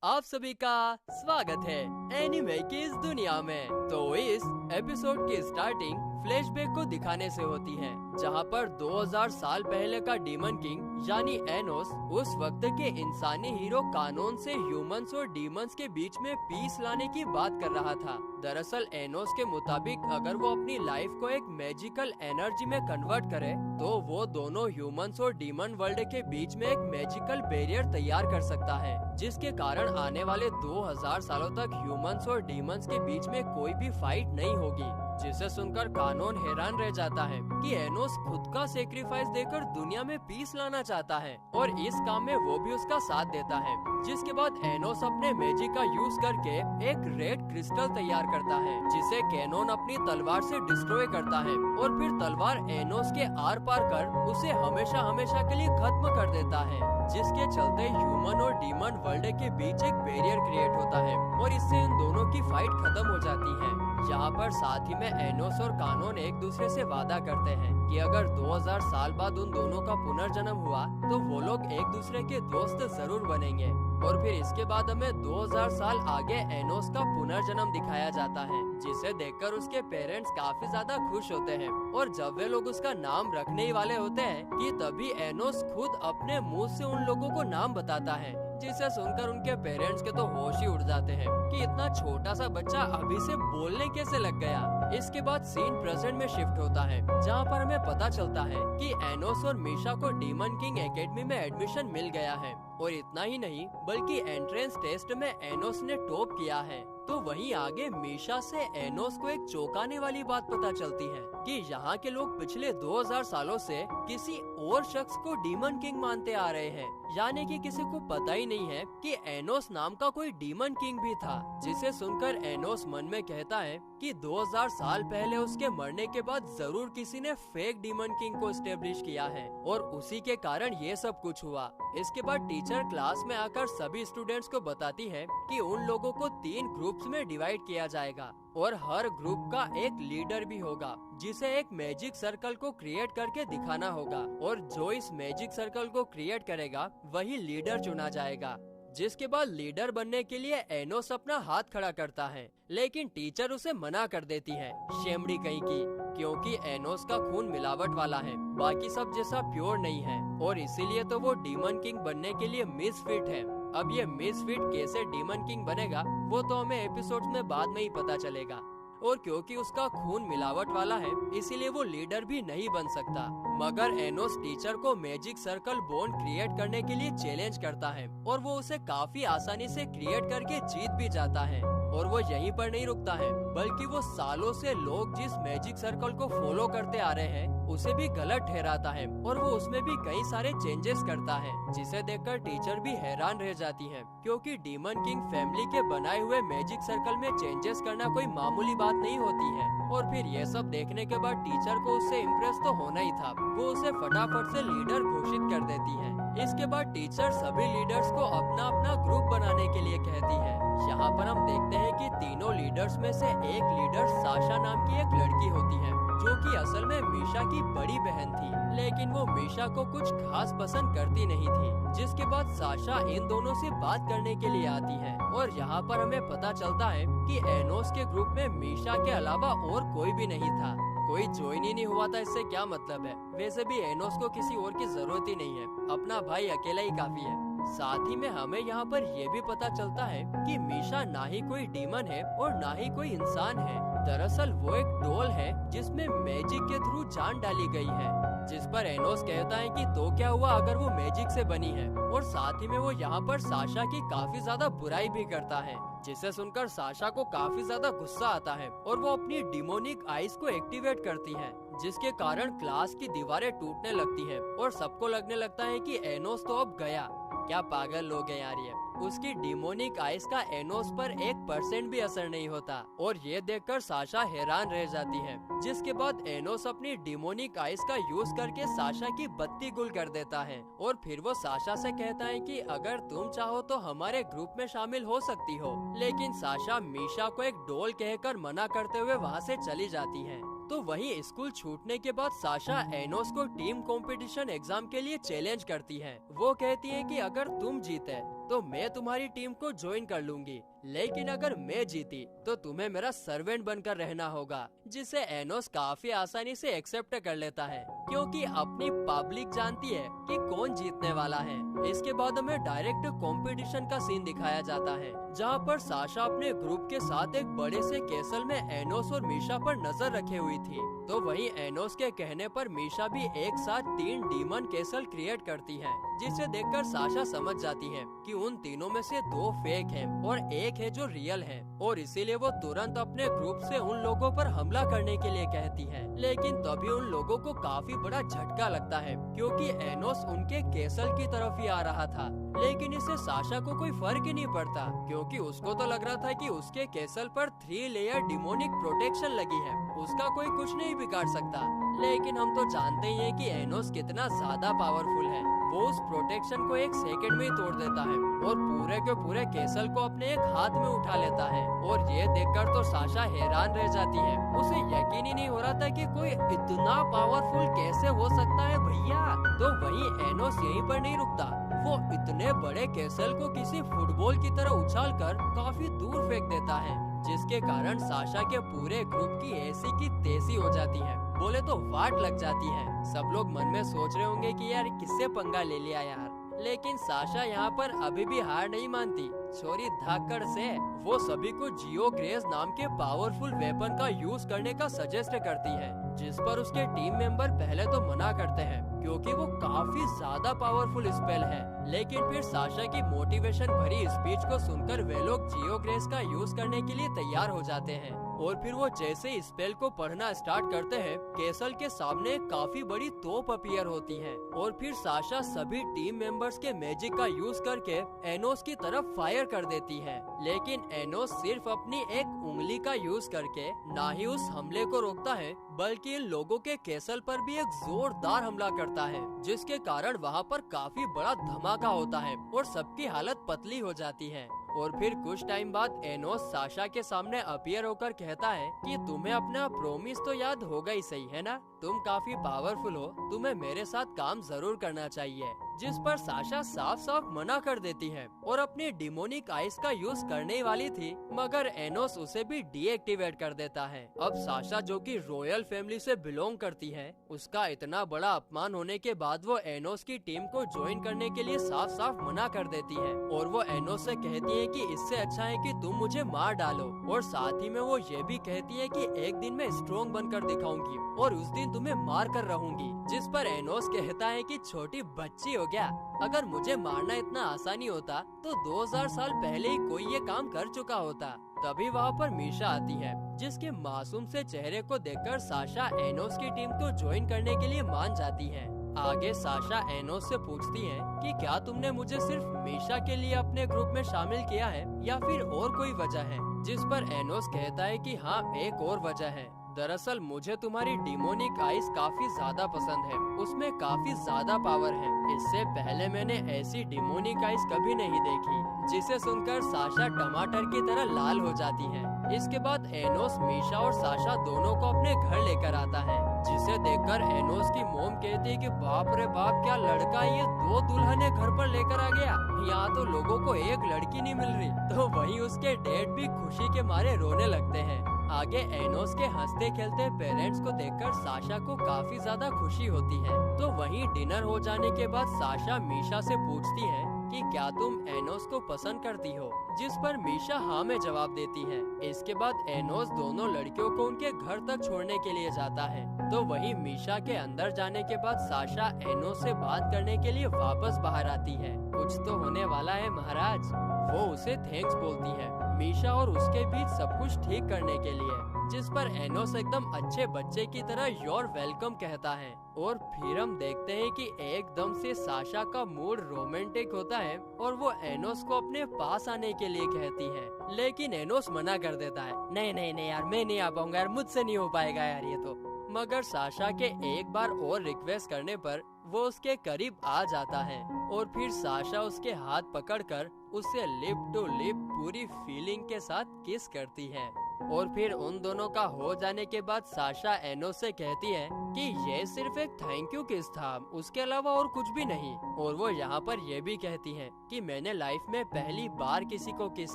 आप सभी का स्वागत है एनिमे की इस दुनिया में। तो इस एपिसोड की स्टार्टिंग फ्लैशबैक को दिखाने से होती है, जहां पर 2000 साल पहले का डीमन किंग यानी एनोस उस वक्त के इंसानी हीरो कानून से ह्यूमंस और डीमंस के बीच में पीस लाने की बात कर रहा था। दरअसल एनोस के मुताबिक अगर वो अपनी लाइफ को एक मैजिकल एनर्जी में कन्वर्ट करे तो वो दोनों ह्यूमंस और डीमन वर्ल्ड के बीच में एक मैजिकल बैरियर तैयार कर सकता है, जिसके कारण आने वाले 2000 सालों तक ह्यूमंस और डीमंस के बीच में कोई भी फाइट नहीं होगी। जिसे सुनकर कानून हैरान रह जाता है कि एनोस खुद का सेक्रीफाइस देकर दुनिया में पीस लाना चाहता है और इस काम में वो भी उसका साथ देता है। जिसके बाद एनोस अपने मैजिक का यूज करके एक रेड क्रिस्टल तैयार करता है, जिसे कैनोन अपनी तलवार से डिस्ट्रॉय करता है और फिर तलवार एनोस के आर पार कर उसे हमेशा हमेशा के लिए खत्म कर देता है, जिसके चलते ह्यूमन और डीमन वर्ल्ड के बीच एक बैरियर क्रिएट होता है और इससे इन दोनों की फाइट खत्म हो जाती है। यहाँ पर साथ ही में एनोस और कानोन एक दूसरे से वादा करते हैं कि अगर 2000 साल बाद उन दोनों का पुनर्जन्म हुआ तो वो लोग एक दूसरे के दोस्त जरूर बनेंगे। और फिर इसके बाद हमें 2000 साल आगे एनोस का पुनर्जन्म दिखाया जाता है, जिसे देखकर उसके पेरेंट्स काफी ज्यादा खुश होते हैं। और जब वे लोग उसका नाम रखने ही वाले होते हैं कि तभी एनोस खुद अपने मुंह से उन लोगों को नाम बताता है, जिसे सुनकर उनके पेरेंट्स के तो होश ही उड़ जाते हैं कि इतना छोटा सा बच्चा अभी से बोलने कैसे लग गया। इसके बाद सीन प्रेजेंट में शिफ्ट होता है, जहाँ पर हमें पता चलता है कि एनोस और मीशा को डीमन किंग एकेडमी में एडमिशन मिल गया है। और इतना ही नहीं बल्कि एंट्रेंस टेस्ट में एनोस ने टॉप किया है। तो वहीं आगे मीशा से एनोस को एक चौंकाने वाली बात पता चलती है कि यहाँ के लोग पिछले 2000 सालों से किसी और शख्स को डीमन किंग मानते आ रहे हैं, यानी कि किसी को पता ही नहीं है कि एनोस नाम का कोई डीमन किंग भी था। जिसे सुनकर एनोस मन में कहता है कि 2000 साल पहले उसके मरने के बाद जरूर किसी ने फेक डीमन किंग को एस्टेब्लिश किया है और उसी के कारण ये सब कुछ हुआ। इसके बाद टीचर क्लास में आकर सभी स्टूडेंट्स को बताती है कि उन लोगों को 3 ग्रुप्स में डिवाइड किया जाएगा और हर ग्रुप का एक लीडर भी होगा, जिसे एक मैजिक सर्कल को क्रिएट करके दिखाना होगा और जो इस मैजिक सर्कल को क्रिएट करेगा वही लीडर चुना जाएगा। जिसके बाद लीडर बनने के लिए एनोस अपना हाथ खड़ा करता है, लेकिन टीचर उसे मना कर देती है, शेमड़ी कहीं की, क्योंकि एनोस का खून मिलावट वाला है, बाकी सब जैसा प्योर नहीं है और इसीलिए तो वो डीमन किंग बनने के लिए मिसफिट है। अब ये मिसफिट कैसे डीमन किंग बनेगा वो तो हमें एपिसोड्स में बाद में ही पता चलेगा। और क्योंकि उसका खून मिलावट वाला है इसीलिए वो लीडर भी नहीं बन सकता। मगर एनोस टीचर को मैजिक सर्कल बॉन्ड क्रिएट करने के लिए चैलेंज करता है और वो उसे काफी आसानी से क्रिएट करके जीत भी जाता है। और वो यहीं पर नहीं रुकता है बल्कि वो सालों से लोग जिस मैजिक सर्कल को फॉलो करते आ रहे हैं उसे भी गलत ठहराता है और वो उसमें भी कई सारे चेंजेस करता है, जिसे देखकर टीचर भी हैरान रह जाती है, क्योंकि डीमन किंग फैमिली के बनाए हुए मैजिक सर्कल में चेंजेस करना कोई मामूली बात नहीं होती है। और फिर ये सब देखने के बाद टीचर को उससे इम्प्रेस तो होना ही था, वो उसे फटाफट से लीडर घोषित कर देती है। इसके बाद टीचर सभी लीडर्स को अपना अपना ग्रुप बनाने के लिए कहती है। यहाँ पर हम देखते हैं कि तीनों लीडर्स में से एक लीडर साशा नाम की एक लड़की होती है, जो कि असल में मीशा की बड़ी बहन थी, लेकिन वो मीशा को कुछ खास पसंद करती नहीं थी। जिसके बाद साशा इन दोनों से बात करने के लिए आती है और यहाँ पर हमें पता चलता है कि एनोस के ग्रुप में मीशा के अलावा और कोई भी नहीं था, कोई ज्वाइन ही नहीं हुआ था। इससे क्या मतलब है? वैसे भी एनोस को किसी और की जरूरत ही नहीं है, अपना भाई अकेला ही काफी है। साथ ही में हमें यहाँ पर ये भी पता चलता है कि मीशा ना ही कोई डीमन है और ना ही कोई इंसान है। दरअसल वो एक डॉल है जिसमें मैजिक के थ्रू जान डाली गई है। जिस पर एनोस कहता है कि तो क्या हुआ अगर वो मैजिक से बनी है। और साथ ही में वो यहाँ पर साशा की काफी ज्यादा बुराई भी करता है, जिसे सुनकर साशा को काफी ज्यादा गुस्सा आता है और वो अपनी डिमोनिक आइज को एक्टिवेट करती है, जिसके कारण क्लास की दीवारें टूटने लगती हैं और सबको लगने लगता है कि एनोस तो अब गया। क्या पागल लोग हैं यार ये। उसकी डिमोनिक आइज का एनोस पर 1% भी असर नहीं होता और ये देखकर साशा हैरान रह जाती है। जिसके बाद एनोस अपनी डिमोनिक आइज का यूज करके साशा की बत्ती गुल कर देता है और फिर वो साशा से कहता है कि अगर तुम चाहो तो हमारे ग्रुप में शामिल हो सकती हो। लेकिन साशा मीशा को एक डॉल कहकर मना करते हुए वहाँ से चली जाती है। तो वहीं स्कूल छूटने के बाद साशा एनोस को टीम कंपटीशन एग्जाम के लिए चैलेंज करती है। वो कहती है कि अगर तुम जीते तो मैं तुम्हारी टीम को ज्वाइन कर लूंगी, लेकिन अगर मैं जीती तो तुम्हें मेरा सर्वेंट बनकर रहना होगा, जिसे एनोस काफी आसानी से एक्सेप्ट कर लेता है क्योंकि अपनी पब्लिक जानती है कि कौन जीतने वाला है। इसके बाद हमें डायरेक्ट कंपटीशन का सीन दिखाया जाता है, जहां पर साशा अपने ग्रुप के साथ एक बड़े से कैसल में एनोस और मीशा पर नजर रखे हुई थी। तो वहीं एनोस के कहने पर मीशा भी एक साथ 3 डीमन कैसल क्रिएट करती है, जिसे देखकर साशा समझ जाती है कि उन तीनों में से 2 फेक हैं और एक है जो रियल है, और इसीलिए वो तुरंत अपने ग्रुप से उन लोगों पर हमला करने के लिए कहती है। लेकिन तभी उन लोगों को काफी बड़ा झटका लगता है क्योंकि एनोस उनके कैसल की तरफ ही आ रहा था। लेकिन इससे साशा को कोई फर्क ही नहीं पड़ता क्योंकि उसको तो लग रहा था कि उसके कैसल पर 3 लेयर डिमोनिक प्रोटेक्शन लगी है, उसका कोई कुछ नहीं बिगाड़ सकता। लेकिन हम तो जानते ही हैं कि एनोस कितना ज्यादा पावरफुल है। वो उस प्रोटेक्शन को 1 सेकंड में ही तोड़ देता है और पूरे के पूरे कैसल को अपने एक हाथ में उठा लेता है। और ये देखकर तो साशा हैरान रह जाती है, उसे यकीन ही नहीं हो रहा था कि कोई इतना पावरफुल कैसे हो सकता है भैया। तो वहीं एनोस यहीं पर नहीं रुकता, वो इतने बड़े कैसल को किसी फुटबॉल की तरह उछालकर काफी दूर फेंक देता है, जिसके कारण साशा के पूरे ग्रुप की ऐसी की तैसी हो जाती है, बोले तो वाट लग जाती है। सब लोग मन में सोच रहे होंगे कि यार किससे पंगा ले लिया यार, लेकिन साशा यहाँ पर अभी भी हार नहीं मानती। छोरी धाकड़ से वो सभी को जियो ग्रेस नाम के पावरफुल वेपन का यूज करने का सजेस्ट करती है, जिस पर उसके टीम मेंबर पहले तो मना करते हैं क्योंकि वो काफी ज्यादा पावरफुल स्पेल है। लेकिन फिर साशा की मोटिवेशन भरी स्पीच को सुनकर वे लोग जियो ग्रेस का यूज करने के लिए तैयार हो जाते हैं। और फिर वो जैसे स्पेल को पढ़ना स्टार्ट करते हैं, कैसल के सामने काफी बड़ी तोप अपीयर होती है और फिर साशा सभी टीम मेंबर्स के मैजिक का यूज करके एनोस की तरफ फायर कर देती है। लेकिन एनोस सिर्फ अपनी एक उंगली का यूज करके ना ही उस हमले को रोकता है, बल्कि इन लोगों के कैसल पर भी एक जोरदार हमला करता है, जिसके कारण वहाँ पर काफी बड़ा धमाका होता है और सबकी हालत पतली हो जाती है। और फिर कुछ टाइम बाद एनोस साशा के सामने अपीयर होकर कहता है कि तुम्हें अपना प्रोमिस तो याद होगा ही सही है ना, तुम काफी पावरफुल हो, तुम्हें मेरे साथ काम जरूर करना चाहिए। जिस पर साशा साफ साफ मना कर देती है और अपनी डिमोनिक आइस का यूज करने वाली थी, मगर एनोस उसे भी डीएक्टिवेट कर देता है। अब साशा जो कि रॉयल फैमिली से बिलोंग करती है, उसका इतना बड़ा अपमान होने के बाद वो एनोस की टीम को ज्वाइन करने के लिए साफ साफ मना कर देती है और वो एनोस से कहती है कि इससे अच्छा है कि तुम मुझे मार डालो, और साथ ही में वो ये भी कहती है कि एक दिन मैं स्ट्रॉन्ग बनकर दिखाऊंगी और उस दिन तुम्हें मार कर रहूंगी। जिस पर एनोस कहता है कि छोटी बच्ची हो गया, अगर मुझे मारना इतना आसानी होता तो 2000 साल पहले ही कोई ये काम कर चुका होता। तभी वहाँ पर मीशा आती है, जिसके मासूम से चेहरे को देखकर साशा एनोस की टीम को ज्वाइन करने के लिए मान जाती है। आगे साशा एनोस से पूछती है कि क्या तुमने मुझे सिर्फ मीशा के लिए अपने ग्रुप में शामिल किया है या फिर और कोई वजह है, जिस पर एनोस कहता है कि हाँ, एक और वजह है। दरअसल मुझे तुम्हारी डिमोनिक आइस काफी ज्यादा पसंद है, उसमें काफी ज्यादा पावर है। इससे पहले मैंने ऐसी डिमोनिक आइस कभी नहीं देखी। जिसे सुनकर साशा टमाटर की तरह लाल हो जाती है। इसके बाद एनोस मीशा और साशा दोनों को अपने घर लेकर आता है, जिसे देखकर एनोस की मोम कहती है कि बाप रे बाप, क्या लड़का ये 2 दुल्हने घर पर लेकर आ गया, यहाँ तो लोगों को एक लड़की नहीं मिल रही। तो वहीं उसके डैड भी खुशी के मारे रोने लगते हैं। आगे एनोस के हंसते खेलते पेरेंट्स को देखकर साशा को काफी ज्यादा खुशी होती है। तो वहीं डिनर हो जाने के बाद साशा मीशा से पूछती है कि क्या तुम एनोस को पसंद करती हो, जिस पर मीशा हाँ में जवाब देती है। इसके बाद एनोस दोनों लड़कियों को उनके घर तक छोड़ने के लिए जाता है। तो वहीं मीशा के अंदर जाने के बाद साशा एनोस से बात करने के लिए वापस बाहर आती है। कुछ तो होने वाला है महाराज। वो उसे थैंक्स बोलती है मीशा और उसके बीच सब कुछ ठीक करने के लिए, जिस पर एनोस एकदम अच्छे बच्चे की तरह योर वेलकम कहता है। और फिर हम देखते हैं कि एकदम से साशा का मूड रोमांटिक होता है और वो एनोस को अपने पास आने के लिए कहती है, लेकिन एनोस मना कर देता है। नहीं नहीं नहीं यार, मैं नहीं आ पाऊंगा यार, मुझसे नहीं हो पाएगा यार ये तो। मगर साशा के एक बार और रिक्वेस्ट करने पर वो उसके करीब आ जाता है और फिर साशा उसके हाथ पकड़कर उसे लिप टू लिप पूरी फीलिंग के साथ किस करती है। और फिर उन दोनों का हो जाने के बाद साशा एनोस से कहती है कि ये सिर्फ एक थैंक यू किस था, उसके अलावा और कुछ भी नहीं। और वो यहाँ पर ये भी कहती है कि मैंने लाइफ में पहली बार किसी को किस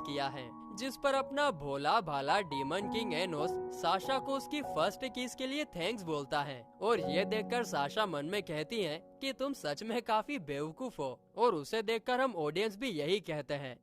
किया है। जिस पर अपना भोला भाला डीमन किंग एनोस साशा को उसकी फर्स्ट किस के लिए थैंक्स बोलता है। और ये देखकर साशा मन में कहती है कि तुम सच में काफी बेवकूफ हो। और उसे देखकर हम ऑडियंस भी यही कहते हैं